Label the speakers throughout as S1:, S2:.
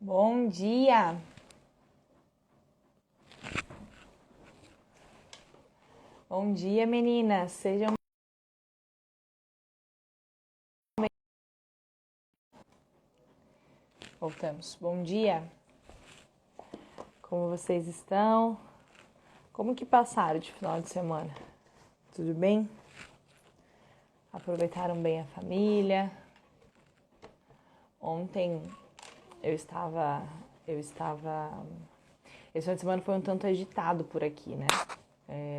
S1: Bom dia! Bom dia, meninas! Sejam Voltamos. Bom dia! Como vocês estão? Como que passaram de final de semana? Tudo bem? Aproveitaram bem a família? Ontem Esse final de semana foi um tanto agitado por aqui, né?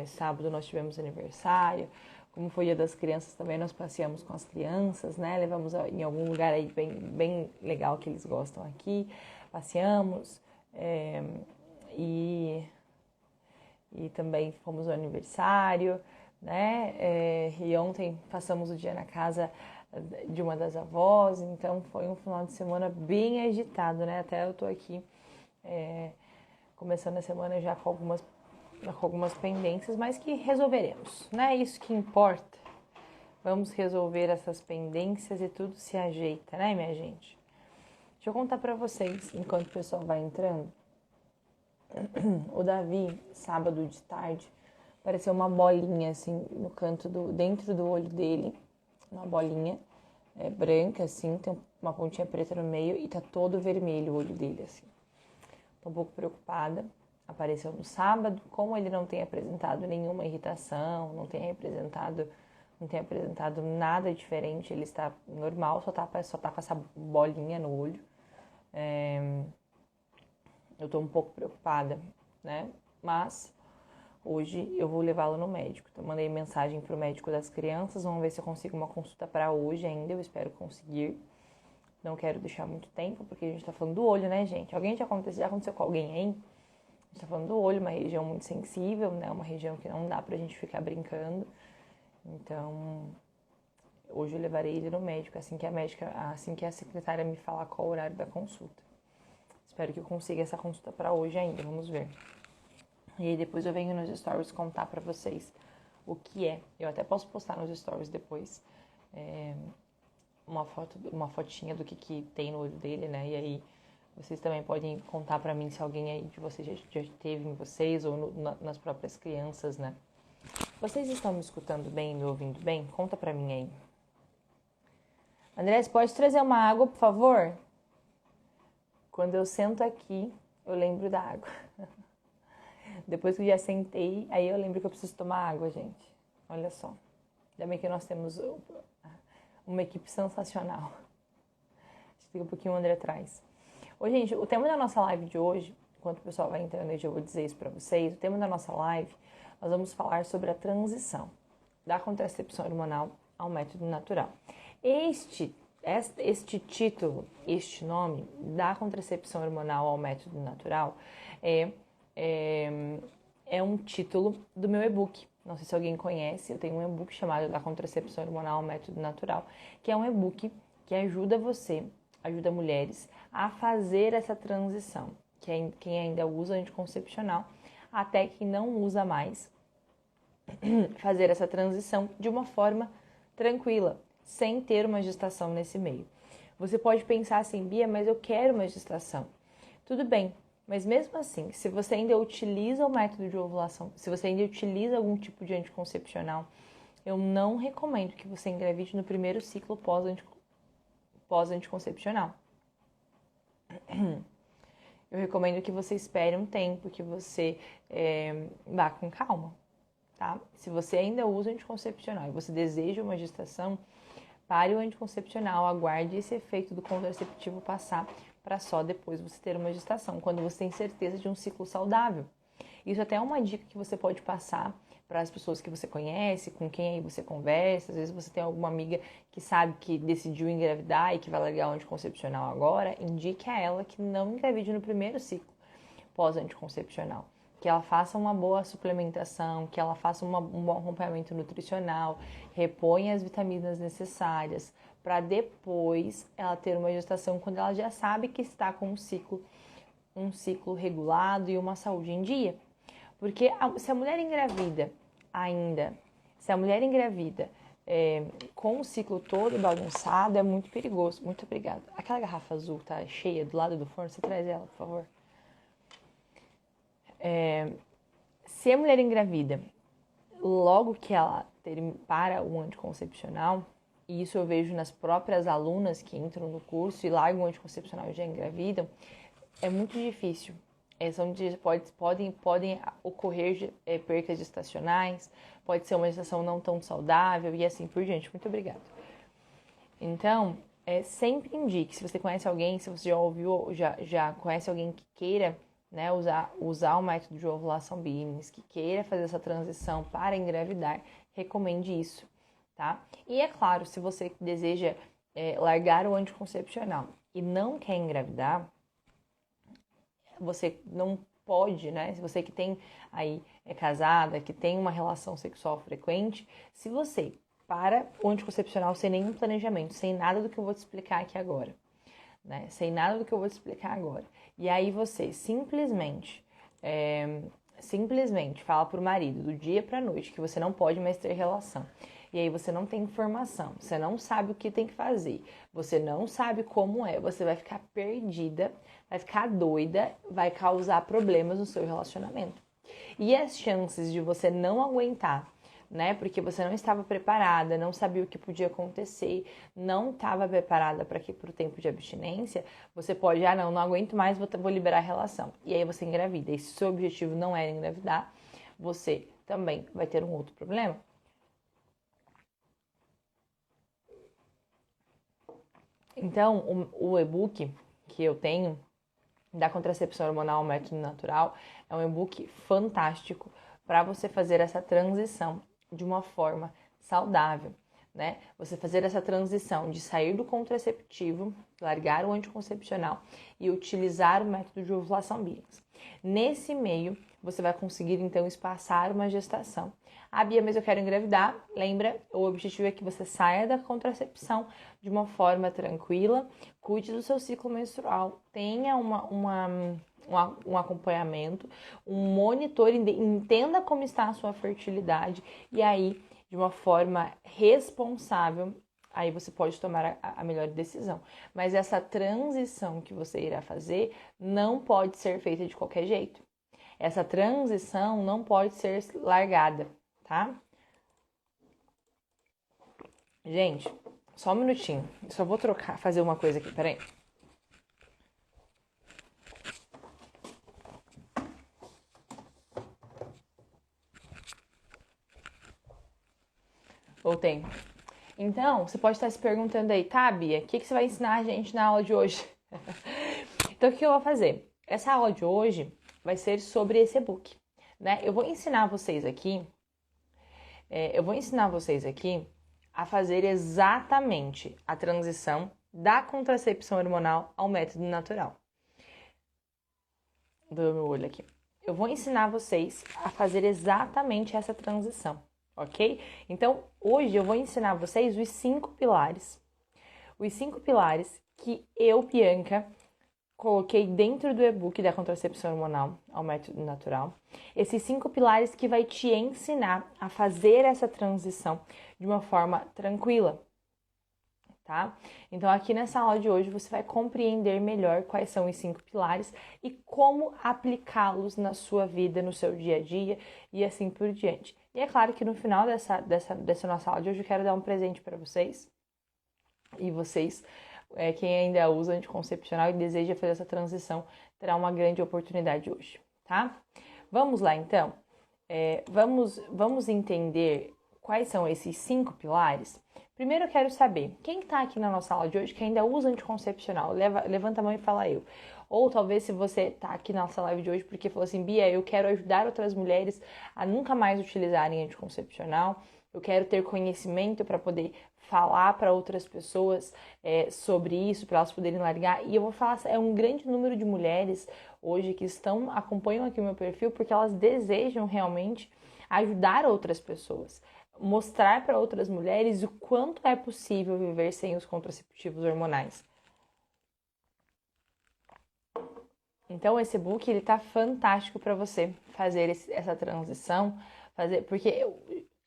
S1: Sábado nós tivemos aniversário. Como foi Dia das Crianças também, nós passeamos com as crianças, né? Levamos em algum lugar aí bem legal que eles gostam aqui. Passeamos e também fomos ao aniversário, né? E ontem passamos o dia na casa de uma das avós, então foi um final de semana bem agitado, né? Até eu tô aqui começando a semana já com algumas pendências, mas que resolveremos, né? Isso que importa. Vamos resolver essas pendências e tudo se ajeita, né, minha gente? Deixa eu contar pra vocês, enquanto o pessoal vai entrando. O Davi, sábado de tarde, apareceu uma bolinha assim no canto dentro do olho dele, uma bolinha branca assim, tem uma pontinha preta no meio e tá todo vermelho o olho dele assim. Tô um pouco preocupada. Apareceu no sábado, como ele não tem apresentado nenhuma irritação, não tem apresentado nada diferente, ele está normal, só tá com essa bolinha no olho. Eu tô um pouco preocupada, né? Mas hoje eu vou levá-lo no médico. Então, mandei mensagem pro médico das crianças, vamos ver se eu consigo uma consulta para hoje ainda, eu espero conseguir. Não quero deixar muito tempo, porque a gente tá falando do olho, né, gente? Já aconteceu com alguém aí? A gente tá falando do olho, uma região muito sensível, né? Uma região que não dá pra gente ficar brincando. Então, hoje eu levarei ele no médico, assim que a secretária me falar qual o horário da consulta. Espero que eu consiga essa consulta para hoje ainda, vamos ver. E aí depois eu venho nos stories contar pra vocês o que é. Eu até posso postar nos stories depois uma fotinha do que tem no olho dele, né? E aí vocês também podem contar pra mim se alguém aí de vocês já teve em vocês ou nas próprias crianças, né? Vocês estão me escutando bem, me ouvindo bem? Conta pra mim aí. André, você pode trazer uma água, por favor? Quando eu sento aqui, eu lembro da água. Depois que eu já sentei, aí eu lembro que eu preciso tomar água, gente. Olha só. Ainda bem que nós temos uma equipe sensacional. Fica um pouquinho o André atrás. Ô, gente, o tema da nossa live de hoje, enquanto o pessoal vai entrando, eu já vou dizer isso pra vocês. O tema da nossa live, nós vamos falar sobre a transição da contracepção hormonal ao método natural. Este título, este nome, da contracepção hormonal ao método natural, é um título do meu e-book. Não sei se alguém conhece, eu tenho um e-book chamado Da Contracepção Hormonal ao Método Natural, que é um e-book que ajuda mulheres a fazer essa transição. Quem ainda usa anticoncepcional, até quem não usa mais, fazer essa transição de uma forma tranquila, sem ter uma gestação nesse meio. Você pode pensar assim, Bia, mas eu quero uma gestação. Tudo bem, mas mesmo assim, se você ainda utiliza o método de ovulação, se você ainda utiliza algum tipo de anticoncepcional, eu não recomendo que você engravide no primeiro ciclo pós-anticoncepcional. Eu recomendo que você espere um tempo, que você vá com calma, tá? Se você ainda usa anticoncepcional e você deseja uma gestação, pare o anticoncepcional, aguarde esse efeito do contraceptivo passar para só depois você ter uma gestação, quando você tem certeza de um ciclo saudável. Isso até é uma dica que você pode passar para as pessoas que você conhece, com quem aí você conversa. Às vezes você tem alguma amiga que sabe que decidiu engravidar e que vai largar o anticoncepcional agora, indique a ela que não engravide no primeiro ciclo pós-anticoncepcional. Que ela faça uma boa suplementação, que ela faça um bom acompanhamento nutricional, reponha as vitaminas necessárias, para depois ela ter uma gestação quando ela já sabe que está com um ciclo regulado e uma saúde em dia. Porque se a mulher engravida com o ciclo todo bagunçado, é muito perigoso. Muito obrigada. Aquela garrafa azul tá cheia do lado do forno, você traz ela, por favor. Se a mulher engravida, logo que ela para o anticoncepcional, e isso eu vejo nas próprias alunas que entram no curso e largam o anticoncepcional e já engravidam, é muito difícil. Podem ocorrer percas gestacionais, pode ser uma gestação não tão saudável e assim por diante. Muito obrigada. Então, sempre indique, se você conhece alguém, se você já ouviu, já conhece alguém que queira, né, usar o método de ovulação Billings, que queira fazer essa transição para engravidar, recomende isso, tá? E é claro, se você deseja largar o anticoncepcional e não quer engravidar, você não pode, né? Se você que tem aí é casada, que tem uma relação sexual frequente, se você para o anticoncepcional sem nenhum planejamento, sem nada do que eu vou te explicar aqui agora, né? Sem nada do que eu vou te explicar agora. E aí você simplesmente fala pro marido do dia pra noite que você não pode mais ter relação. E aí você não tem informação, você não sabe o que tem que fazer, você não sabe como é, você vai ficar perdida, vai ficar doida, vai causar problemas no seu relacionamento. E as chances de você não aguentar, né? Porque você não estava preparada, não sabia o que podia acontecer, não estava preparada para o tempo de abstinência, você pode, não aguento mais, vou liberar a relação. E aí você engravida. E se o seu objetivo não era engravidar, você também vai ter um outro problema. Então, o e-book que eu tenho da contracepção hormonal método natural é um e-book fantástico para você fazer essa transição de uma forma saudável, né? Você fazer essa transição de sair do contraceptivo, largar o anticoncepcional e utilizar o método de ovulação Billings. Nesse meio, você vai conseguir então espaçar uma gestação. Bia, mas eu quero engravidar. Lembra, o objetivo é que você saia da contracepção de uma forma tranquila, cuide do seu ciclo menstrual, tenha um acompanhamento, um monitor, entenda como está a sua fertilidade e aí, de uma forma responsável, aí você pode tomar a melhor decisão. Mas essa transição que você irá fazer não pode ser feita de qualquer jeito. Essa transição não pode ser largada, tá? Gente, só um minutinho. Só vou fazer uma coisa aqui, peraí. Voltei. Então, você pode estar se perguntando aí, tá, Bia, o que você vai ensinar a gente na aula de hoje? Então, o que eu vou fazer? Essa aula de hoje vai ser sobre esse e-book, né? Eu vou ensinar vocês aqui a fazer exatamente a transição da contracepção hormonal ao método natural. Dou meu olho aqui. Eu vou ensinar vocês a fazer exatamente essa transição, ok? Então, hoje eu vou ensinar vocês os 5 pilares. Os 5 pilares que eu, Bianca, coloquei dentro do e-book da contracepção hormonal ao método natural. Esses 5 pilares que vai te ensinar a fazer essa transição de uma forma tranquila, tá? Então, aqui nessa aula de hoje, você vai compreender melhor quais são os 5 pilares e como aplicá-los na sua vida, no seu dia a dia e assim por diante. E é claro que no final dessa nossa aula de hoje, eu quero dar um presente para vocês. E vocês, quem ainda usa anticoncepcional e deseja fazer essa transição, terá uma grande oportunidade hoje, tá? Vamos lá, então. Vamos entender quais são esses 5 pilares. Primeiro eu quero saber, quem está aqui na nossa aula de hoje que ainda usa anticoncepcional? Levanta a mão e fala eu. Ou talvez se você está aqui na nossa live de hoje porque falou assim, Bia, eu quero ajudar outras mulheres a nunca mais utilizarem anticoncepcional, eu quero ter conhecimento para poder falar para outras pessoas sobre isso, para elas poderem largar. E eu vou falar, é um grande número de mulheres hoje que acompanham aqui o meu perfil porque elas desejam realmente ajudar outras pessoas, mostrar para outras mulheres o quanto é possível viver sem os contraceptivos hormonais. Então esse e-book ele tá fantástico para você fazer essa transição, porque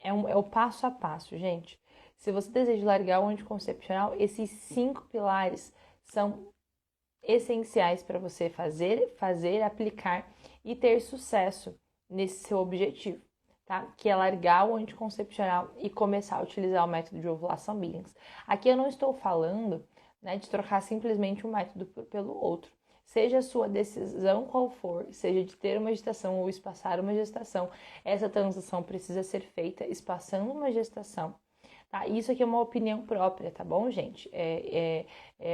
S1: é o passo a passo, gente. Se você deseja largar o anticoncepcional, esses 5 pilares são essenciais para você fazer, aplicar e ter sucesso nesse seu objetivo, tá? Que é largar o anticoncepcional e começar a utilizar o método de ovulação Billings. Aqui eu não estou falando, né, de trocar simplesmente um método pelo outro. Seja a sua decisão qual for, seja de ter uma gestação ou espaçar uma gestação, essa transição precisa ser feita espaçando uma gestação. Tá? Isso aqui é uma opinião própria, tá bom, gente? É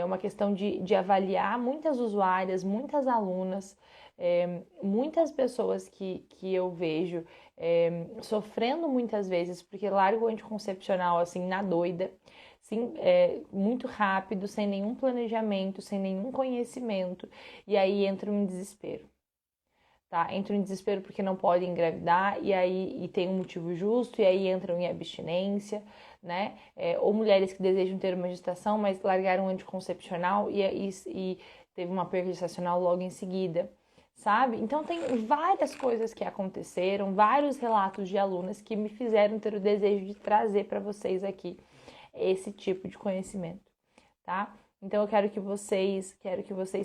S1: uma questão de avaliar muitas usuárias, muitas alunas, muitas pessoas que eu vejo sofrendo muitas vezes porque larga o anticoncepcional assim na doida, sim, muito rápido, sem nenhum planejamento, sem nenhum conhecimento, e aí entra em desespero. Tá? Entram em desespero porque não podem engravidar e tem um motivo justo, e aí entram em abstinência, né? Ou mulheres que desejam ter uma gestação, mas largaram o anticoncepcional e teve uma perda gestacional logo em seguida, sabe? Então tem várias coisas que aconteceram, vários relatos de alunas que me fizeram ter o desejo de trazer para vocês aqui esse tipo de conhecimento, tá? Então eu quero que vocês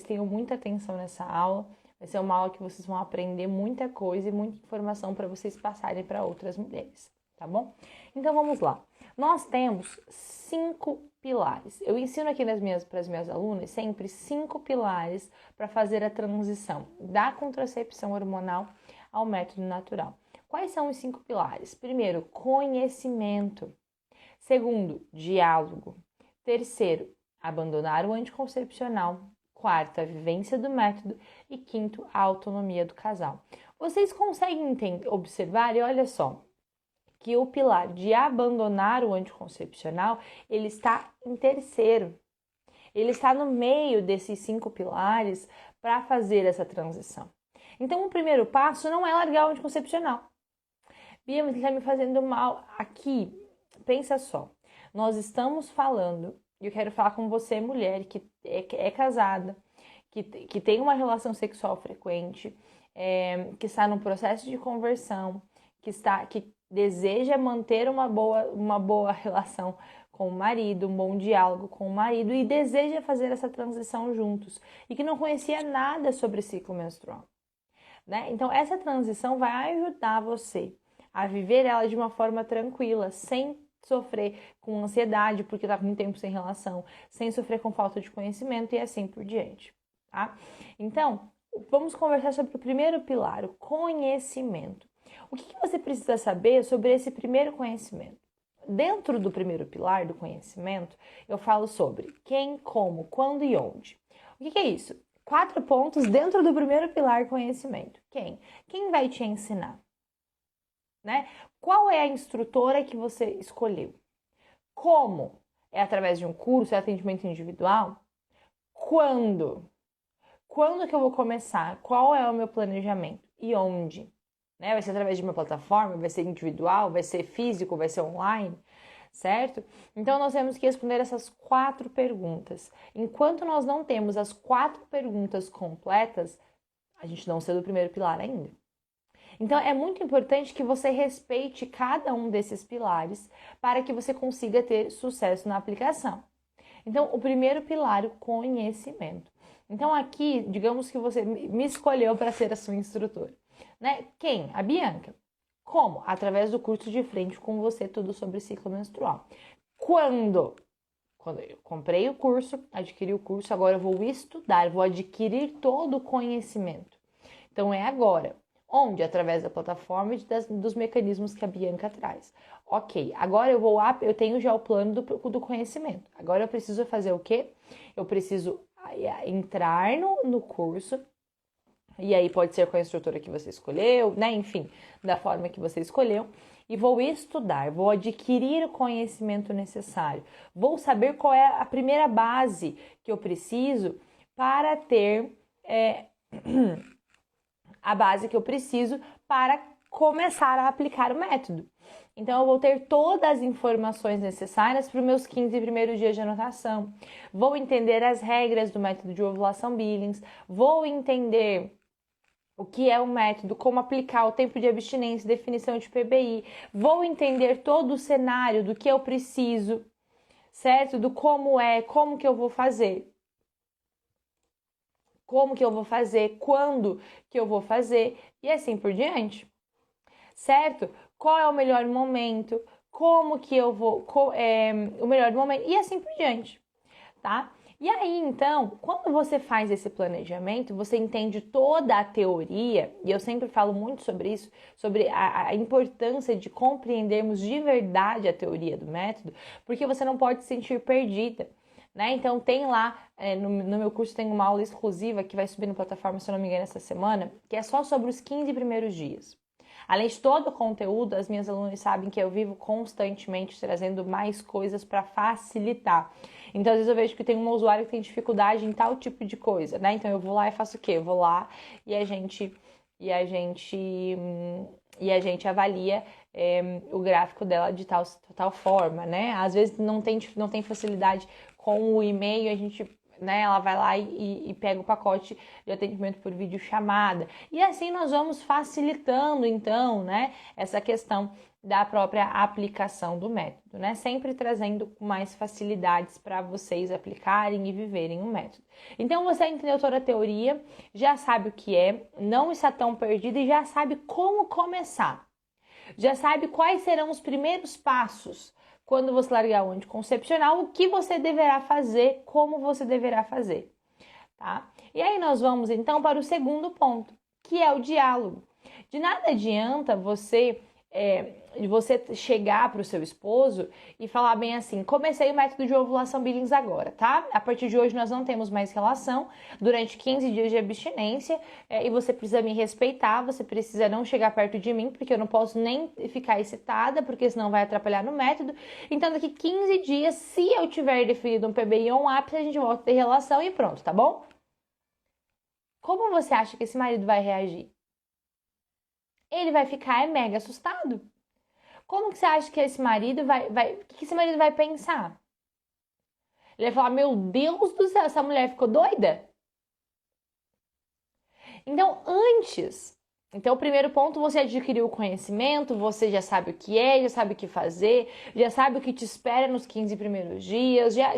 S1: tenham muita atenção nessa aula. Vai ser uma aula que vocês vão aprender muita coisa e muita informação para vocês passarem para outras mulheres, tá bom? Então vamos lá. Nós temos 5 pilares. Eu ensino aqui para as minhas alunas sempre 5 pilares para fazer a transição da contracepção hormonal ao método natural. Quais são os 5 pilares? Primeiro, conhecimento. Segundo, diálogo. Terceiro, abandonar o anticoncepcional. Quarto, a vivência do método. E quinto, a autonomia do casal. Vocês conseguem observar, e olha só, que o pilar de abandonar o anticoncepcional, ele está em terceiro. Ele está no meio desses 5 pilares para fazer essa transição. Então, o primeiro passo não é largar o anticoncepcional. Bia, mas ele está me fazendo mal. Aqui, pensa só, nós estamos falando, e eu quero falar com você, mulher, que é casada, que tem uma relação sexual frequente, que está num processo de conversão, que deseja manter uma boa relação com o marido, um bom diálogo com o marido e deseja fazer essa transição juntos e que não conhecia nada sobre ciclo menstrual, né? Então essa transição vai ajudar você a viver ela de uma forma tranquila, sem sofrer com ansiedade porque está com muito tempo sem relação, sem sofrer com falta de conhecimento e assim por diante, tá? Então, vamos conversar sobre o primeiro pilar, o conhecimento. O que você precisa saber sobre esse primeiro conhecimento? Dentro do primeiro pilar do conhecimento, eu falo sobre quem, como, quando e onde. O que é isso? 4 pontos dentro do primeiro pilar conhecimento. Quem? Quem vai te ensinar? Né? Qual é a instrutora que você escolheu? Como? É através de um curso? É atendimento individual? Quando? Quando que eu vou começar? Qual é o meu planejamento? E onde? Né? Vai ser através de uma plataforma? Vai ser individual? Vai ser físico? Vai ser online? Certo? Então, nós temos que responder essas 4 perguntas. Enquanto nós não temos as 4 perguntas completas, a gente não saiu do primeiro pilar ainda. Então, é muito importante que você respeite cada um desses pilares para que você consiga ter sucesso na aplicação. Então, o primeiro pilar, o conhecimento. Então, aqui, digamos que você me escolheu para ser a sua instrutora, né? Quem? A Bianca. Como? Através do curso de frente com você, tudo sobre ciclo menstrual. Quando? Quando eu comprei o curso, adquiri o curso, agora eu vou estudar, vou adquirir todo o conhecimento. Então, é agora. Onde? Através da plataforma e dos mecanismos que a Bianca traz. Ok, agora eu tenho já o plano do conhecimento. Agora eu preciso fazer o quê? Eu preciso entrar no curso, e aí pode ser com a instrutora que você escolheu, né? Enfim, da forma que você escolheu. E vou estudar, vou adquirir o conhecimento necessário. Vou saber qual é a primeira base que eu preciso para ter... a base que eu preciso para começar a aplicar o método. Então, eu vou ter todas as informações necessárias para os meus 15 primeiros dias de anotação. Vou entender as regras do método de ovulação Billings. Vou entender o que é o método, como aplicar o tempo de abstinência, definição de PBI. Vou entender todo o cenário do que eu preciso, certo? Do como é, como que eu vou fazer. Como que eu vou fazer, quando que eu vou fazer e assim por diante, certo? Qual é o melhor momento, como que eu vou, o melhor momento e assim por diante, tá? E aí, então, quando você faz esse planejamento, você entende toda a teoria, e eu sempre falo muito sobre isso, sobre a importância de compreendermos de verdade a teoria do método, porque você não pode se sentir perdida, né? Então, tem lá, no meu curso tem uma aula exclusiva que vai subir na plataforma, se eu não me engano, essa semana, que é só sobre os 15 primeiros dias. Além de todo o conteúdo, as minhas alunas sabem que eu vivo constantemente trazendo mais coisas para facilitar. Então, às vezes eu vejo que tem uma usuária que tem dificuldade em tal tipo de coisa, né? Então, eu vou lá e faço o quê? Eu vou lá e a gente avalia o gráfico dela de tal forma, né? Às vezes não tem facilidade com o e-mail, a gente, né, ela vai lá e pega o pacote de atendimento por videochamada. E assim nós vamos facilitando, então, né, essa questão da própria aplicação do método, né? Sempre trazendo mais facilidades para vocês aplicarem e viverem o método. Então, você entendeu toda a teoria, já sabe o que é, não está tão perdido e já sabe como começar. Já sabe quais serão os primeiros passos quando você largar o anticoncepcional, o que você deverá fazer, como você deverá fazer, tá? E aí nós vamos então para o segundo ponto, que é o diálogo. De nada adianta você chegar para o seu esposo e falar bem assim: comecei o método de ovulação Billings agora, tá? A partir de hoje nós não temos mais relação durante 15 dias de abstinência e você precisa me respeitar, você precisa não chegar perto de mim, porque eu não posso nem ficar excitada, porque senão vai atrapalhar no método. Então daqui 15 dias, se eu tiver definido um PBI ou um ápice, a gente volta a ter relação e pronto, tá bom? Como você acha que esse marido vai reagir? Ele vai ficar mega assustado. Como que você acha que esse marido o que esse marido vai pensar? Ele vai falar: meu Deus do céu, essa mulher ficou doida? Então, o primeiro ponto, você adquiriu o conhecimento, você já sabe o que é, já sabe o que fazer, já sabe o que te espera nos 15 primeiros dias, já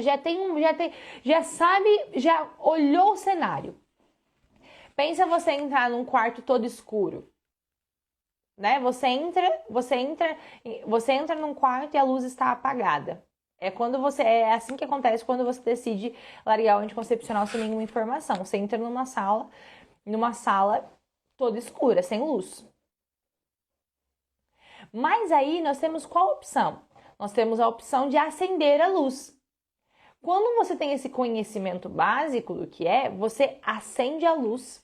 S1: sabe, já olhou o cenário. Pensa você entrar num quarto todo escuro, né? Você entra num quarto e a luz está apagada. É assim que acontece quando você decide largar o anticoncepcional sem nenhuma informação. Você entra numa sala toda escura, sem luz. Mas aí nós temos qual opção? Nós temos a opção de acender a luz. Quando você tem esse conhecimento básico do que é, você acende a luz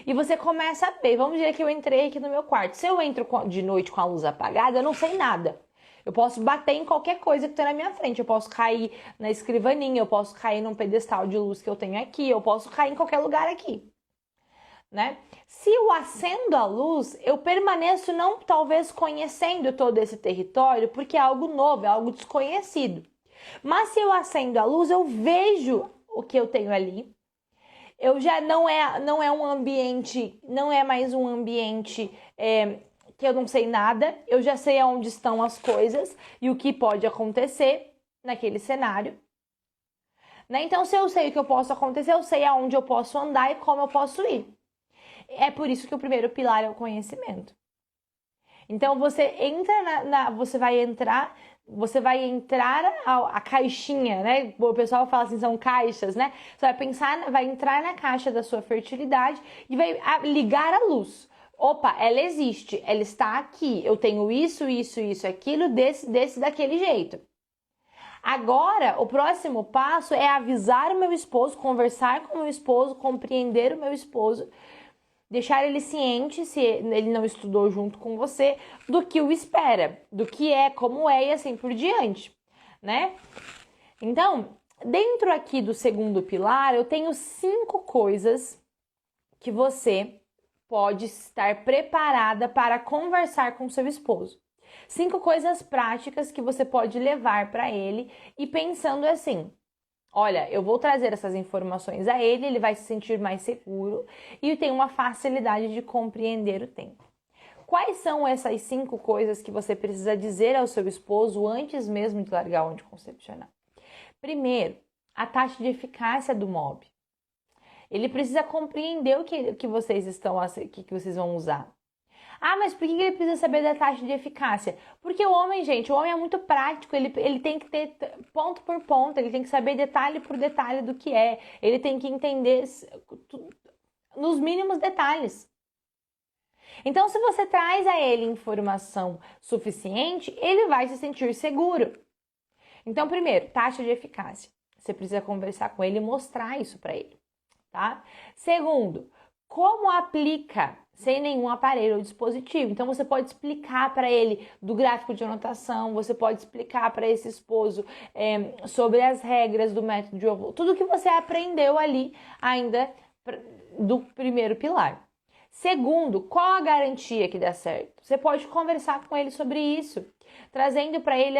S1: e você começa a ver. Vamos dizer que eu entrei aqui no meu quarto. Se eu entro de noite com a luz apagada, eu não sei nada. Eu posso bater em qualquer coisa que tem na minha frente. Eu posso cair na escrivaninha, eu posso cair num pedestal de luz que eu tenho aqui, eu posso cair em qualquer lugar aqui, né? Se eu acendo a luz, eu permaneço não talvez conhecendo todo esse território, porque é algo novo, é algo desconhecido. Mas se eu acendo a luz, eu vejo o que eu tenho ali. Eu já não é um ambiente, não é mais um ambiente que eu não sei nada. Eu já sei aonde estão as coisas e o que pode acontecer naquele cenário, né? Então, se eu sei o que eu posso acontecer, eu sei aonde eu posso andar e como eu posso ir. É por isso que o primeiro pilar é o conhecimento. Então, você entra você vai entrar a caixinha, né? O pessoal fala assim, são caixas, né? Você vai entrar na caixa da sua fertilidade e vai ligar a luz. Opa, ela existe, ela está aqui. Eu tenho isso, aquilo, daquele jeito. Agora, o próximo passo é avisar o meu esposo, conversar com o meu esposo, compreender o meu esposo, deixar ele ciente, se ele não estudou junto com você, do que o espera, do que é, como é e assim por diante, né? Então, dentro aqui do segundo pilar, eu tenho 5 coisas que você pode estar preparada para conversar com seu esposo. 5 coisas práticas que você pode levar para ele e pensando assim: Olha, eu vou trazer essas informações a ele, ele vai se sentir mais seguro e tem uma facilidade de compreender o tempo. Quais são essas 5 coisas que você precisa dizer ao seu esposo antes mesmo de largar o anticoncepcional? Primeiro, a taxa de eficácia do MOB. Ele precisa compreender o que vocês que vocês vão usar. Ah, mas por que ele precisa saber da taxa de eficácia? Porque o homem, gente, o homem é muito prático, ele tem que ter ponto por ponto, ele tem que saber detalhe por detalhe do que é, ele tem que entender nos mínimos detalhes. Então, se você traz a ele informação suficiente, ele vai se sentir seguro. Então, primeiro, taxa de eficácia. Você precisa conversar com ele e mostrar isso para ele, tá? Segundo, como aplica sem nenhum aparelho ou dispositivo. Então, você pode explicar para ele do gráfico de anotação, você pode explicar para esse esposo sobre as regras do método de ovulação, tudo que você aprendeu ali ainda do primeiro pilar. Segundo, qual a garantia que dá certo? Você pode conversar com ele sobre isso, trazendo para ele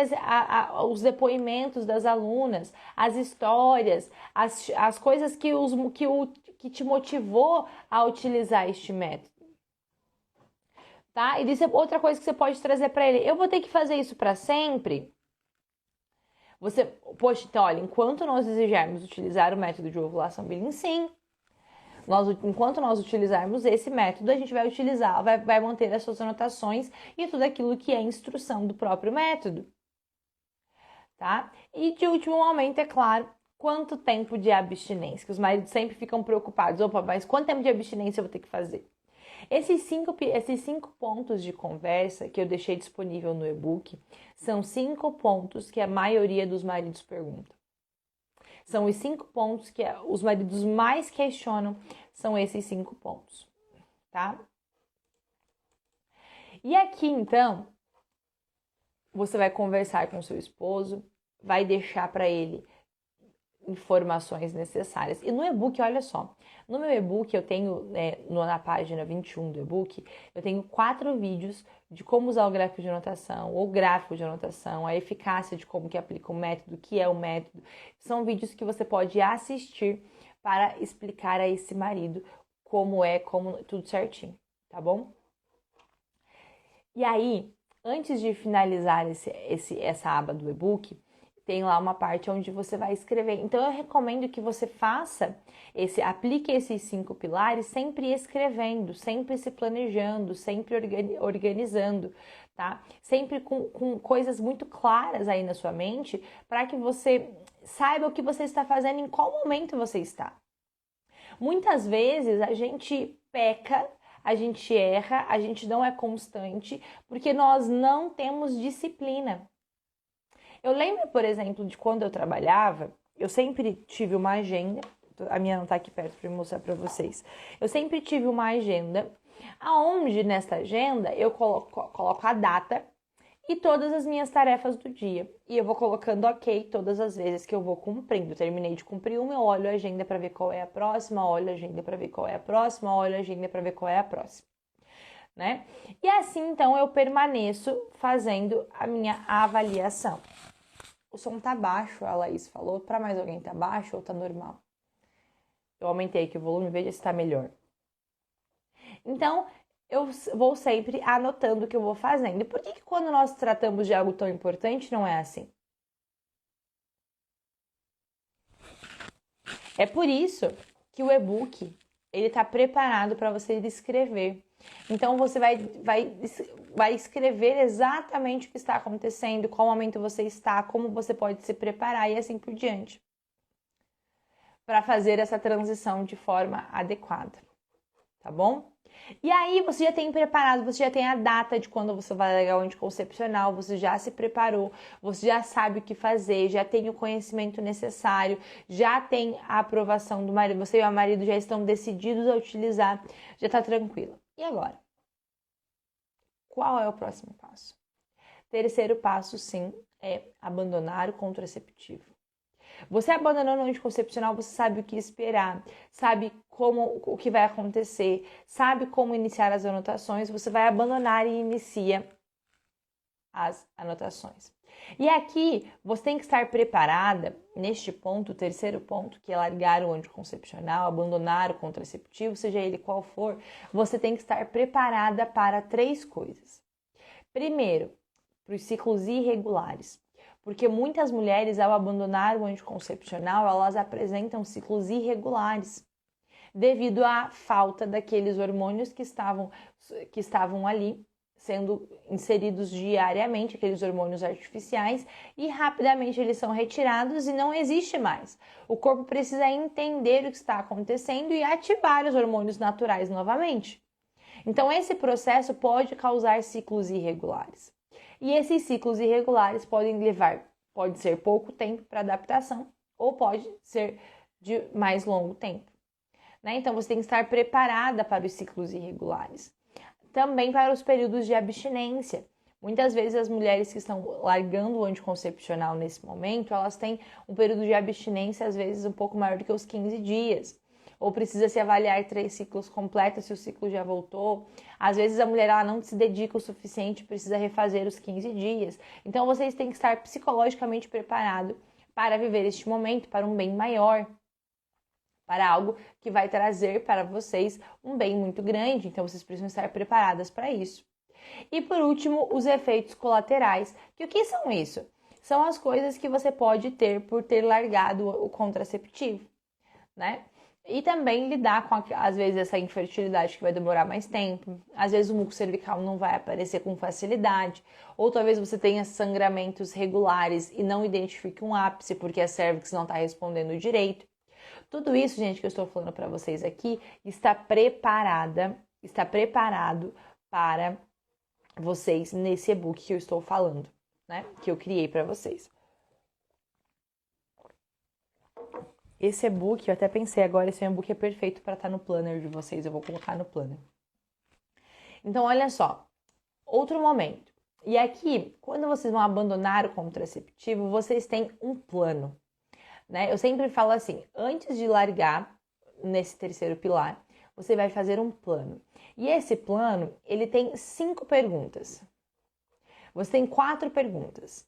S1: os depoimentos das alunas, as histórias, as coisas que te motivou a utilizar este método. Tá? E isso é outra coisa que você pode trazer para ele. Eu vou ter que fazer isso para sempre? Poxa, então, olha, enquanto nós desejarmos utilizar o método de ovulação bilíngue, sim. Enquanto nós utilizarmos esse método, a gente vai utilizar, vai manter as suas anotações e tudo aquilo que é instrução do próprio método. Tá? E de último momento, é claro, quanto tempo de abstinência? Que os maridos sempre ficam preocupados. Opa, mas quanto tempo de abstinência eu vou ter que fazer? Esses cinco pontos de conversa que eu deixei disponível no e-book são 5 pontos que a maioria dos maridos pergunta. São os 5 pontos que os maridos mais questionam, são esses 5 pontos, tá? E aqui, então, você vai conversar com seu esposo, vai deixar para ele informações necessárias. E no e-book, olha só, no meu e-book eu tenho, na página 21 do e-book, eu tenho 4 vídeos de como usar o gráfico de anotação, ou gráfico de anotação, a eficácia de como que aplica o método, o que é o método. São vídeos que você pode assistir para explicar a esse marido como tudo certinho, tá bom? E aí, antes de finalizar essa aba do e-book, tem lá uma parte onde você vai escrever. Então, eu recomendo que você aplique esses 5 pilares sempre escrevendo, sempre se planejando, sempre organizando, tá? Sempre com coisas muito claras aí na sua mente, para que você saiba o que você está fazendo, em qual momento você está. Muitas vezes a gente peca, a gente erra, a gente não é constante, porque nós não temos disciplina. Eu lembro, por exemplo, de quando eu trabalhava, eu sempre tive uma agenda, a minha não tá aqui perto para mostrar para vocês. Eu sempre tive uma agenda, aonde nessa agenda eu coloco a data e todas as minhas tarefas do dia. E eu vou colocando ok todas as vezes que eu vou cumprindo. Terminei de cumprir uma, eu olho a agenda para ver qual é a próxima, olho a agenda para ver qual é a próxima, olho a agenda para ver qual é a próxima. Né? E assim, então, eu permaneço fazendo a minha avaliação. O som tá baixo, a Laís falou. Para mais alguém tá baixo ou tá normal? Eu aumentei aqui o volume, veja se tá melhor. Então, eu vou sempre anotando o que eu vou fazendo. E por que quando nós tratamos de algo tão importante não é assim? É por isso que o e-book, ele tá preparado para você escrever. Então, você vai escrever exatamente o que está acontecendo, qual momento você está, como você pode se preparar e assim por diante, para fazer essa transição de forma adequada, tá bom? E aí, você já tem preparado, você já tem a data de quando você vai largar o anticoncepcional, você já se preparou, você já sabe o que fazer, já tem o conhecimento necessário, já tem a aprovação do marido, você e o marido já estão decididos a utilizar, já está tranquilo. E agora? Qual é o próximo passo? Terceiro passo, sim, é abandonar o contraceptivo. Você abandonando o anticoncepcional, você sabe o que esperar, sabe o que vai acontecer, sabe como iniciar as anotações, você vai abandonar e inicia as anotações. E aqui, você tem que estar preparada, neste ponto, o terceiro ponto, que é largar o anticoncepcional, abandonar o contraceptivo, seja ele qual for, você tem que estar preparada para 3 coisas. Primeiro, para os ciclos irregulares, porque muitas mulheres, ao abandonar o anticoncepcional, elas apresentam ciclos irregulares, devido à falta daqueles hormônios que estavam ali, sendo inseridos diariamente, aqueles hormônios artificiais, e rapidamente eles são retirados e não existe mais. O corpo precisa entender o que está acontecendo e ativar os hormônios naturais novamente. Então, esse processo pode causar ciclos irregulares. E esses ciclos irregulares pode ser pouco tempo para adaptação ou pode ser de mais longo tempo. Né? Então, você tem que estar preparada para os ciclos irregulares. Também para os períodos de abstinência. Muitas vezes as mulheres que estão largando o anticoncepcional nesse momento, elas têm um período de abstinência, às vezes, um pouco maior do que os 15 dias. Ou precisa se avaliar 3 ciclos completos, se o ciclo já voltou. Às vezes a mulher ela não se dedica o suficiente, precisa refazer os 15 dias. Então, vocês têm que estar psicologicamente preparados para viver este momento, para um bem maior, para algo que vai trazer para vocês um bem muito grande. Então, vocês precisam estar preparadas para isso. E, por último, os efeitos colaterais. Que o que são isso? São as coisas que você pode ter por ter largado o contraceptivo, né? E também lidar com, às vezes, essa infertilidade que vai demorar mais tempo. Às vezes o muco cervical não vai aparecer com facilidade. Ou talvez você tenha sangramentos regulares e não identifique um ápice porque a cervix não está respondendo direito. Tudo isso, gente, que eu estou falando para vocês aqui, está preparado para vocês nesse e-book que eu estou falando, né? Que eu criei para vocês. Esse e-book, eu até pensei agora, esse e-book é perfeito para estar no planner de vocês, eu vou colocar no planner. Então, olha só, outro momento. E aqui, quando vocês vão abandonar o contraceptivo, vocês têm um plano, né? Eu sempre falo assim, antes de largar nesse terceiro pilar, você vai fazer um plano. E esse plano, ele tem 5 perguntas. Você tem 4 perguntas.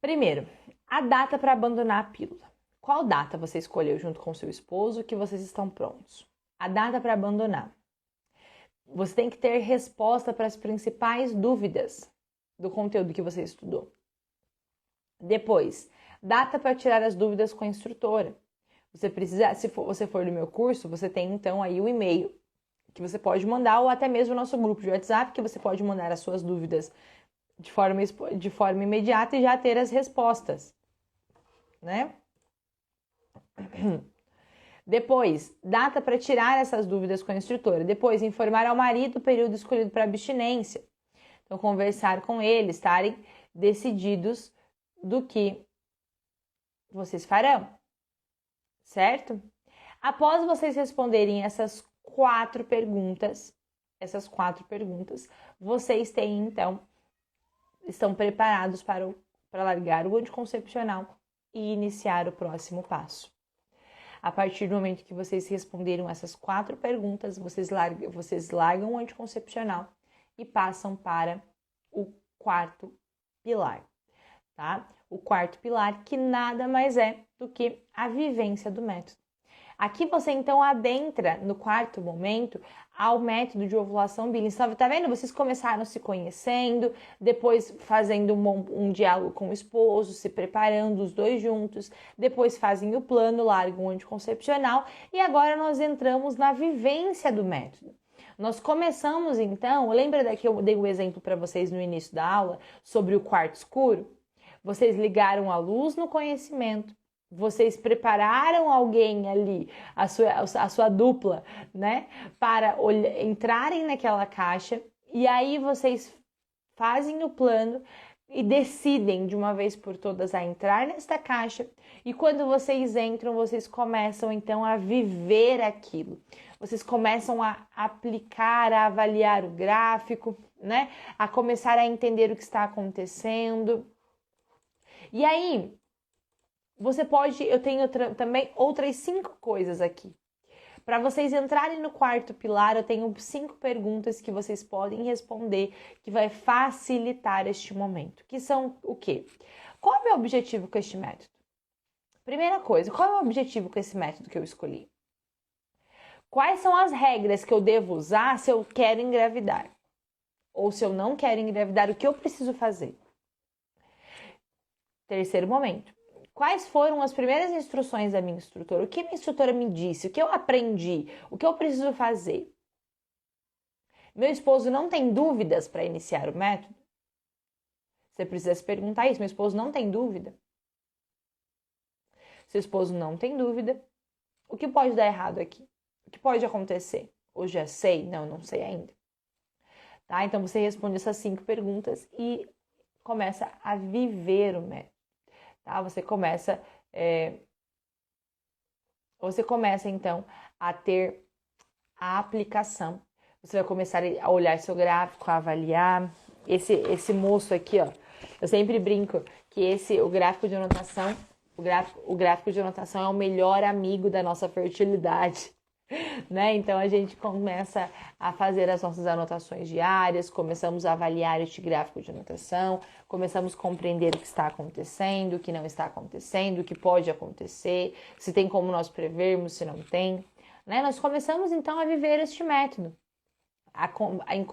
S1: Primeiro, a data para abandonar a pílula. Qual data você escolheu junto com seu esposo que vocês estão prontos? A data para abandonar. Você tem que ter resposta para as principais dúvidas do conteúdo que você estudou. Depois, data para tirar as dúvidas com a instrutora. Você precisa, se você for do meu curso, você tem então aí o e-mail que você pode mandar ou até mesmo o nosso grupo de WhatsApp que você pode mandar as suas dúvidas de forma imediata e já ter as respostas, né? Depois, data para tirar essas dúvidas com a instrutora. Depois, informar ao marido o período escolhido para abstinência. Então, conversar com ele, estarem decididos do que vocês farão, certo? Após vocês responderem essas 4 perguntas, vocês têm, então, estão preparados para largar o anticoncepcional e iniciar o próximo passo. A partir do momento que vocês responderam essas 4 perguntas, vocês largam o anticoncepcional e passam para o 4º pilar, tá? O 4º pilar que nada mais é do que a vivência do método. Aqui você então adentra no 4º momento ao método de ovulação Billings. Tá vendo? Vocês começaram se conhecendo, depois fazendo um diálogo com o esposo, se preparando os dois juntos, depois fazem o plano, largam o anticoncepcional e agora nós entramos na vivência do método. Nós começamos então, lembra que eu dei o exemplo para vocês no início da aula sobre o quarto escuro? Vocês ligaram a luz no conhecimento. Vocês prepararam alguém ali, a sua dupla, né? Para entrarem naquela caixa e aí vocês fazem o plano e decidem de uma vez por todas a entrar nesta caixa e quando vocês entram, vocês começam então a viver aquilo. Vocês começam a aplicar, a avaliar o gráfico, né? A começar a entender o que está acontecendo. E aí, eu tenho também outras 5 coisas aqui. Para vocês entrarem no quarto pilar, eu tenho 5 perguntas que vocês podem responder, que vai facilitar este momento. Que são o quê? Qual é o meu objetivo com este método? Primeira coisa, qual é o meu objetivo com esse método que eu escolhi? Quais são as regras que eu devo usar se eu quero engravidar? Ou se eu não quero engravidar, o que eu preciso fazer? Terceiro momento. Quais foram as primeiras instruções da minha instrutora? O que minha instrutora me disse? O que eu aprendi? O que eu preciso fazer? Meu esposo não tem dúvidas para iniciar o método? Você precisa se perguntar isso. Meu esposo não tem dúvida? Seu esposo não tem dúvida. O que pode dar errado aqui? O que pode acontecer? Hoje já sei? Não, não sei ainda. Tá? Então você responde essas 5 perguntas e começa a viver o método. Tá? Você começa então a ter a aplicação. Você vai começar a olhar seu gráfico, a avaliar. Esse moço aqui, ó, eu sempre brinco que o gráfico de anotação, o gráfico de anotação é o melhor amigo da nossa fertilidade. Né? Então a gente começa a fazer as nossas anotações diárias, começamos a avaliar este gráfico de anotação, começamos a compreender o que está acontecendo, o que não está acontecendo, o que pode acontecer, se tem como nós prevermos, se não tem. Né? Nós começamos então a viver este método,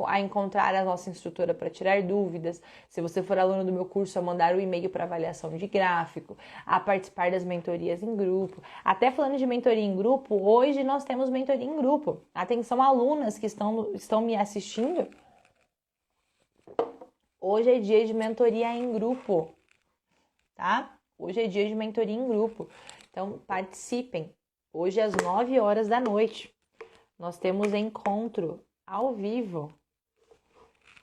S1: a encontrar a nossa instrutora para tirar dúvidas, se você for aluno do meu curso, a mandar o e-mail para avaliação de gráfico, a participar das mentorias em grupo. Até falando de mentoria em grupo, hoje nós temos mentoria em grupo. Atenção, alunas que estão me assistindo. Hoje é dia de mentoria em grupo, tá? Hoje é dia de mentoria em grupo. Então, participem. Hoje às 9 horas da noite, nós temos encontro ao vivo.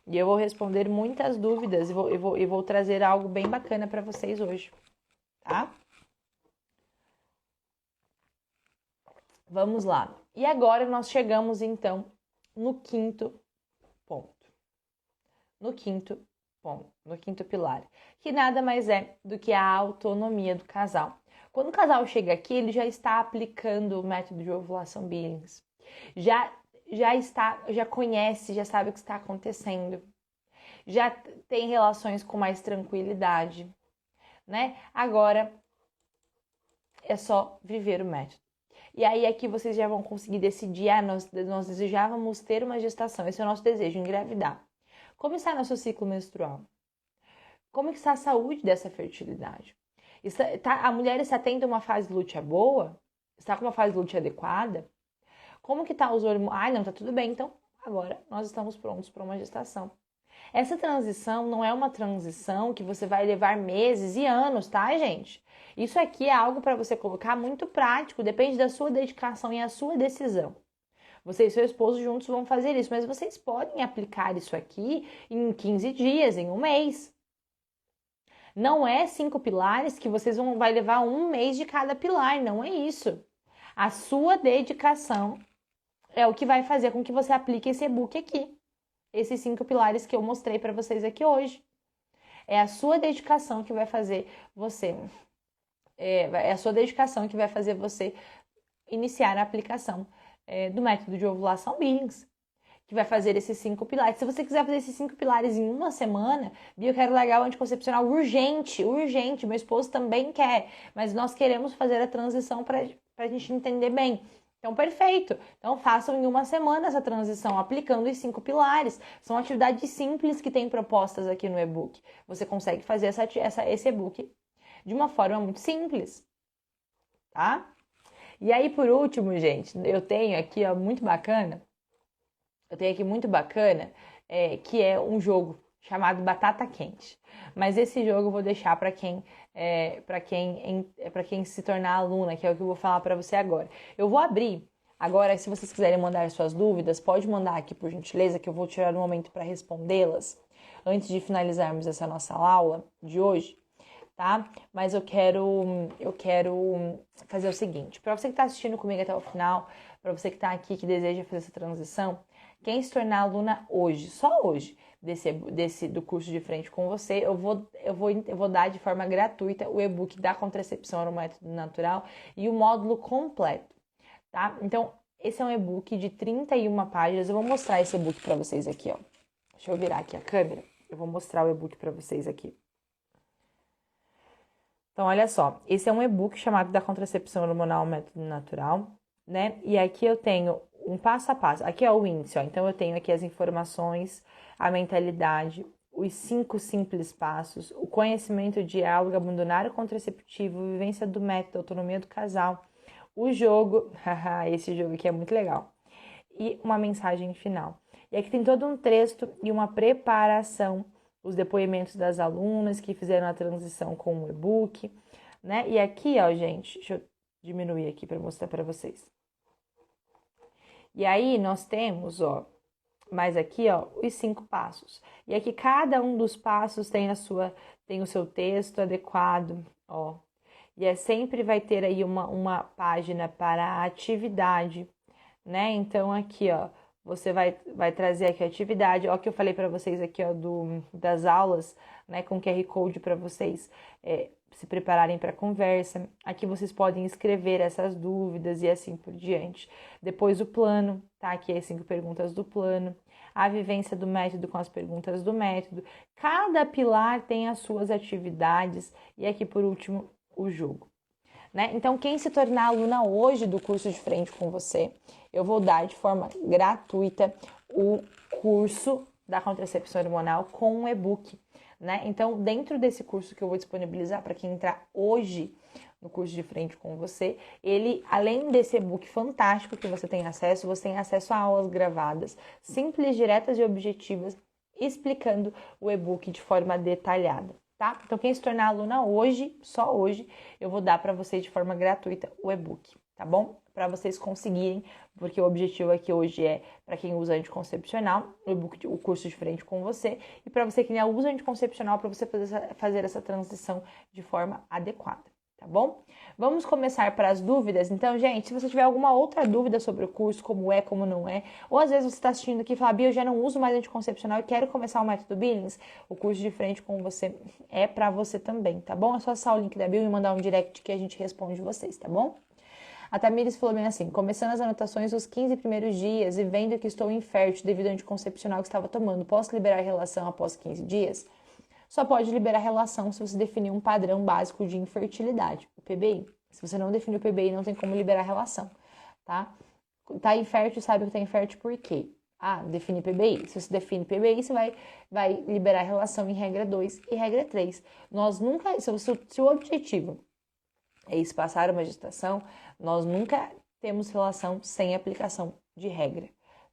S1: E eu vou responder muitas dúvidas e vou trazer algo bem bacana para vocês hoje, tá? Vamos lá. E agora nós chegamos, então, no quinto ponto. No quinto pilar, que nada mais é do que a autonomia do casal. Quando o casal chega aqui, ele já está aplicando o método de ovulação Billings. Já conhece, já sabe o que está acontecendo, já tem relações com mais tranquilidade, né? Agora é só viver o método. E aí aqui vocês já vão conseguir decidir, nós desejávamos ter uma gestação, esse é o nosso desejo, engravidar. Como está nosso ciclo menstrual? Como está a saúde dessa fertilidade? A mulher está tendo uma fase lútea boa? Está com uma fase lútea adequada? Como que tá os hormônios? Não, tá tudo bem, então agora nós estamos prontos para uma gestação. Essa transição não é uma transição que você vai levar meses e anos, tá, gente? Isso aqui é algo para você colocar muito prático, depende da sua dedicação e a sua decisão. Você e seu esposo juntos vão fazer isso, mas vocês podem aplicar isso aqui em 15 dias, em um mês. Não é 5 pilares que vai levar um mês de cada pilar, não é isso. A sua dedicação é o que vai fazer com que você aplique esse e-book aqui. Esses 5 pilares que eu mostrei para vocês aqui hoje. É a sua dedicação que vai fazer você... É a sua dedicação que vai fazer você iniciar a aplicação do método de ovulação Billings, que vai fazer esses 5 pilares. Se você quiser fazer esses 5 pilares em uma semana, eu quero largar o anticoncepcional urgente, meu esposo também quer, mas nós queremos fazer a transição para a gente entender bem. Então, perfeito. Então, façam em uma semana essa transição, aplicando os 5 pilares. São atividades simples que tem propostas aqui no e-book. Você consegue fazer esse e-book de uma forma muito simples, tá? E aí, por último, gente, eu tenho aqui, ó, muito bacana. Que é um jogo chamado Batata Quente. Mas esse jogo eu vou deixar para quem se tornar aluna, que é o que eu vou falar para você agora. Eu vou abrir agora, se vocês quiserem mandar suas dúvidas, pode mandar aqui por gentileza, que eu vou tirar um momento para respondê-las antes de finalizarmos essa nossa aula de hoje, tá? Mas eu quero fazer o seguinte, para você que está assistindo comigo até o final, para você que está aqui, que deseja fazer essa transição, quem se tornar aluna hoje, só hoje, do curso de frente com você, eu vou dar de forma gratuita o e-book da contracepção no método natural e o módulo completo, tá? Então, Esse é um e-book de 31 páginas. Eu vou mostrar esse e-book para vocês aqui, ó. Deixa eu virar aqui a câmera. Eu vou mostrar o e-book para vocês aqui. Então, olha só. Esse é um e-book chamado Da Contracepção Hormonal Método Natural, né? E aqui eu tenho um passo a passo. Aqui é o índice, ó. Então, eu tenho aqui as informações, a mentalidade, os 5 simples passos, o conhecimento, diálogo, abandonar o contraceptivo, vivência do método, autonomia do casal, o jogo, esse jogo aqui é muito legal, e uma mensagem final. E aqui tem todo um texto e uma preparação, os depoimentos das alunas que fizeram a transição com o e-book, né? E aqui, ó, gente, deixa eu diminuir aqui para mostrar para vocês. E aí nós temos, ó, mas aqui, ó, os 5 passos. E aqui cada um dos passos tem o seu texto adequado, ó. E sempre vai ter aí uma página para a atividade, né? Então aqui, ó, você vai trazer aqui a atividade, ó, que eu falei para vocês aqui, ó, das aulas, né, com QR Code para vocês se prepararem para a conversa. Aqui vocês podem escrever essas dúvidas e assim por diante. Depois o plano, tá? Aqui as 5 perguntas do plano. A vivência do método com as perguntas do método. Cada pilar tem as suas atividades e aqui por último o jogo. Né? Então, quem se tornar aluna hoje do curso de frente com você, eu vou dar de forma gratuita o curso da contracepção hormonal com um e-book, né? Então, dentro desse curso que eu vou disponibilizar para quem entrar hoje no curso de frente com você, ele, além desse e-book fantástico que você tem acesso a aulas gravadas, simples, diretas e objetivas, explicando o e-book de forma detalhada. Tá? Então, quem se tornar aluna hoje, só hoje, eu vou dar para vocês de forma gratuita o e-book, tá bom? Para vocês conseguirem, porque o objetivo aqui hoje é para quem usa anticoncepcional, o e-book, o curso de frente com você, e para você que não usa anticoncepcional, para você fazer essa transição de forma adequada, tá bom? Vamos começar para as dúvidas. Então, gente, se você tiver alguma outra dúvida sobre o curso, como é, como não é, ou às vezes você está assistindo aqui e fala, Bia, eu já não uso mais anticoncepcional e quero começar o método Billings, o curso de frente com você é para você também, tá bom? É só acessar o link da Bio e mandar um direct que a gente responde vocês, tá bom? A Tamires falou bem assim, começando as anotações os 15 primeiros dias e vendo que estou infértil devido ao anticoncepcional que estava tomando, posso liberar a relação após 15 dias? Só pode liberar a relação se você definir um padrão básico de infertilidade, o PBI. Se você não definir o PBI, não tem como liberar a relação, tá? Tá infértil, sabe que tá infértil por quê? Ah, definir PBI. Se você define PBI, você vai liberar a relação em regra 2 e regra 3. Nós nunca, se o objetivo é espaçar uma gestação, nós nunca temos relação sem aplicação de regra.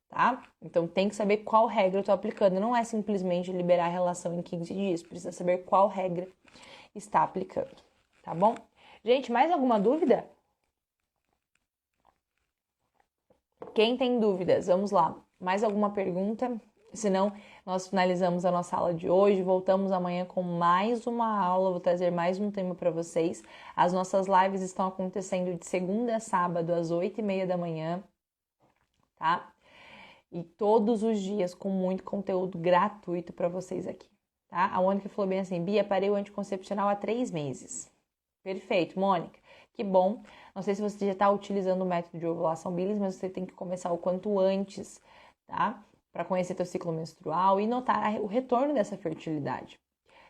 S1: Tá? Então tem que saber qual regra eu tô aplicando. Não é simplesmente liberar a relação em 15 dias. Precisa saber qual regra está aplicando. Tá bom? Gente, mais alguma dúvida? Quem tem dúvidas? Vamos lá. Mais alguma pergunta? Senão, nós finalizamos a nossa aula de hoje. Voltamos amanhã com mais uma aula. Vou trazer mais um tema para vocês. As nossas lives estão acontecendo de segunda a sábado, às 8h30 da manhã. Tá? E todos os dias com muito conteúdo gratuito para vocês aqui, tá? A Mônica falou bem assim, Bia, parei o anticoncepcional há 3 meses. Perfeito, Mônica, que bom. Não sei se você já está utilizando o método de ovulação Billings, mas você tem que começar o quanto antes, tá? Para conhecer teu ciclo menstrual e notar o retorno dessa fertilidade,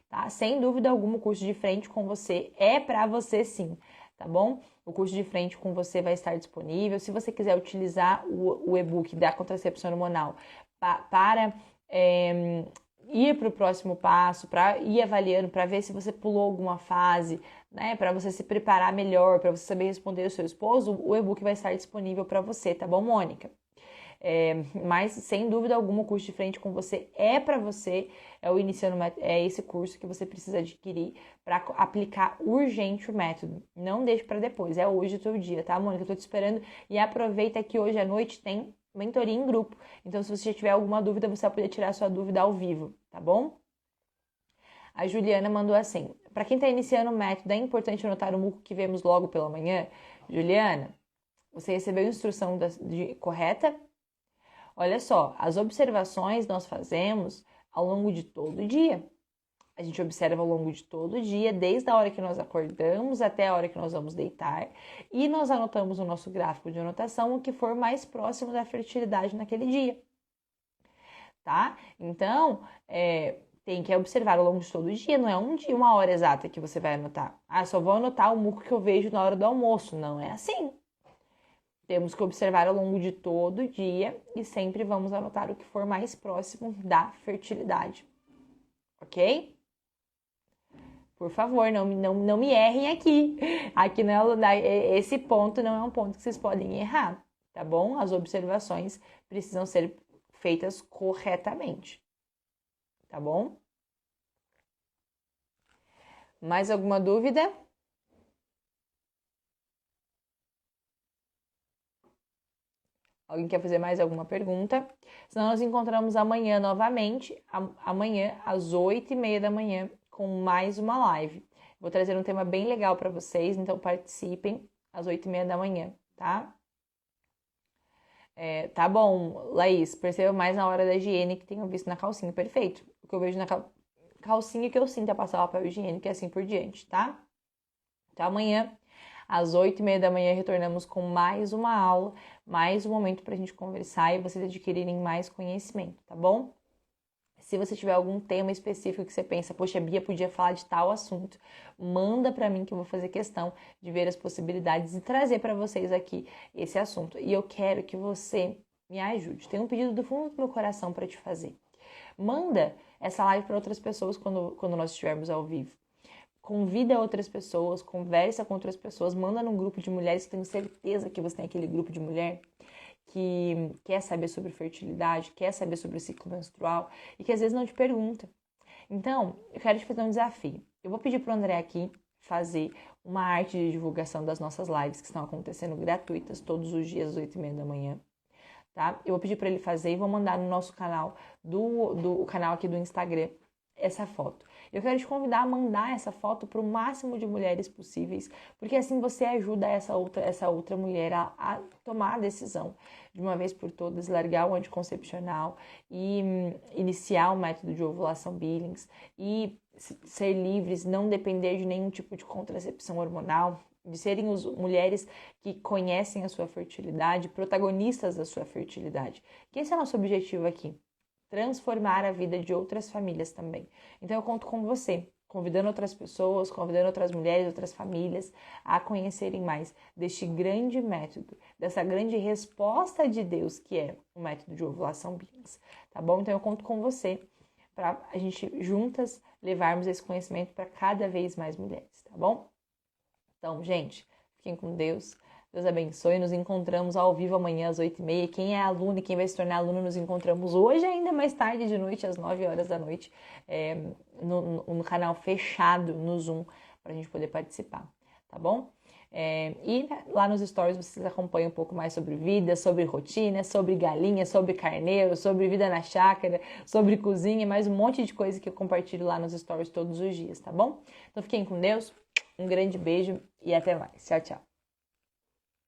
S1: tá? Sem dúvida alguma, o curso de frente com você é para você sim, tá bom? O curso de frente com você vai estar disponível. Se você quiser utilizar o e-book da contracepção hormonal para ir para o próximo passo, para ir avaliando, para ver se você pulou alguma fase, né? Para você se preparar melhor, para você saber responder o seu esposo, o e-book vai estar disponível para você, tá bom, Mônica? Mas sem dúvida alguma o curso de frente com você é para você, é esse curso que você precisa adquirir para aplicar urgente o método. Não deixe para depois, é hoje o teu dia, tá, Mônica? Eu tô te esperando e aproveita que hoje à noite tem mentoria em grupo. Então, se você tiver alguma dúvida, você vai poder tirar sua dúvida ao vivo, tá bom? A Juliana mandou assim, para quem está iniciando o método, é importante anotar o muco que vemos logo pela manhã? Juliana, você recebeu a instrução correta? Olha só, as observações nós fazemos ao longo de todo o dia. A gente observa ao longo de todo o dia, desde a hora que nós acordamos até a hora que nós vamos deitar, e nós anotamos no nosso gráfico de anotação o que for mais próximo da fertilidade naquele dia, tá? Então, tem que observar ao longo de todo o dia, não é um dia, uma hora exata que você vai anotar. Ah, só vou anotar o muco que eu vejo na hora do almoço. Não é assim. Temos que observar ao longo de todo o dia e sempre vamos anotar o que for mais próximo da fertilidade, ok? Por favor, não me errem aqui. Aqui não é, esse ponto não é um ponto que vocês podem errar, tá bom? As observações precisam ser feitas corretamente, tá bom? Mais alguma dúvida? Alguém quer fazer mais alguma pergunta? Senão nós encontramos amanhã novamente, amanhã às 8h30 da manhã, com mais uma live. Vou trazer um tema bem legal para vocês, então participem às 8h30 da manhã, tá? Tá bom, Laís, perceba mais na hora da higiene que tenho visto na calcinha. Perfeito. O que eu vejo na calcinha que eu sinto é passar o papel higiênico e assim por diante, tá? Então amanhã às 8h30 da manhã retornamos com mais uma aula, mais um momento para a gente conversar e vocês adquirirem mais conhecimento, tá bom? Se você tiver algum tema específico que você pensa, poxa, a Bia podia falar de tal assunto, manda para mim que eu vou fazer questão de ver as possibilidades e trazer para vocês aqui esse assunto. E eu quero que você me ajude. Tem um pedido do fundo do meu coração para te fazer. Manda essa live para outras pessoas quando nós estivermos ao vivo. Convida outras pessoas, conversa com outras pessoas, manda num grupo de mulheres, que tenho certeza que você tem aquele grupo de mulher que quer saber sobre fertilidade, quer saber sobre o ciclo menstrual e que às vezes não te pergunta. Então, eu quero te fazer um desafio. Eu vou pedir para o André aqui fazer uma arte de divulgação das nossas lives que estão acontecendo gratuitas todos os dias às 8h30 da manhã. Tá? Eu vou pedir para ele fazer e vou mandar no nosso canal, do canal aqui do Instagram, essa foto. Eu quero te convidar a mandar essa foto para o máximo de mulheres possíveis, porque assim você ajuda essa outra mulher a tomar a decisão de uma vez por todas, largar o anticoncepcional e iniciar o método de ovulação Billings e ser livres, não depender de nenhum tipo de contracepção hormonal, de serem mulheres que conhecem a sua fertilidade, protagonistas da sua fertilidade. Que esse é o nosso objetivo aqui. Transformar a vida de outras famílias também. Então eu conto com você, convidando outras pessoas, convidando outras mulheres, outras famílias a conhecerem mais deste grande método, dessa grande resposta de Deus que é o método de ovulação Billings, tá bom? Então eu conto com você para a gente juntas levarmos esse conhecimento para cada vez mais mulheres, tá bom? Então, gente, fiquem com Deus. Deus abençoe, nos encontramos ao vivo amanhã às 8h30. Quem é aluno e quem vai se tornar aluno, nos encontramos hoje ainda mais tarde de noite, às 9 horas da noite, no canal fechado no Zoom, para a gente poder participar, tá bom? E lá nos stories vocês acompanham um pouco mais sobre vida, sobre rotina, sobre galinha, sobre carneiro, sobre vida na chácara, sobre cozinha, mais um monte de coisa que eu compartilho lá nos stories todos os dias, tá bom? Então fiquem com Deus, um grande beijo e até mais. Tchau, tchau.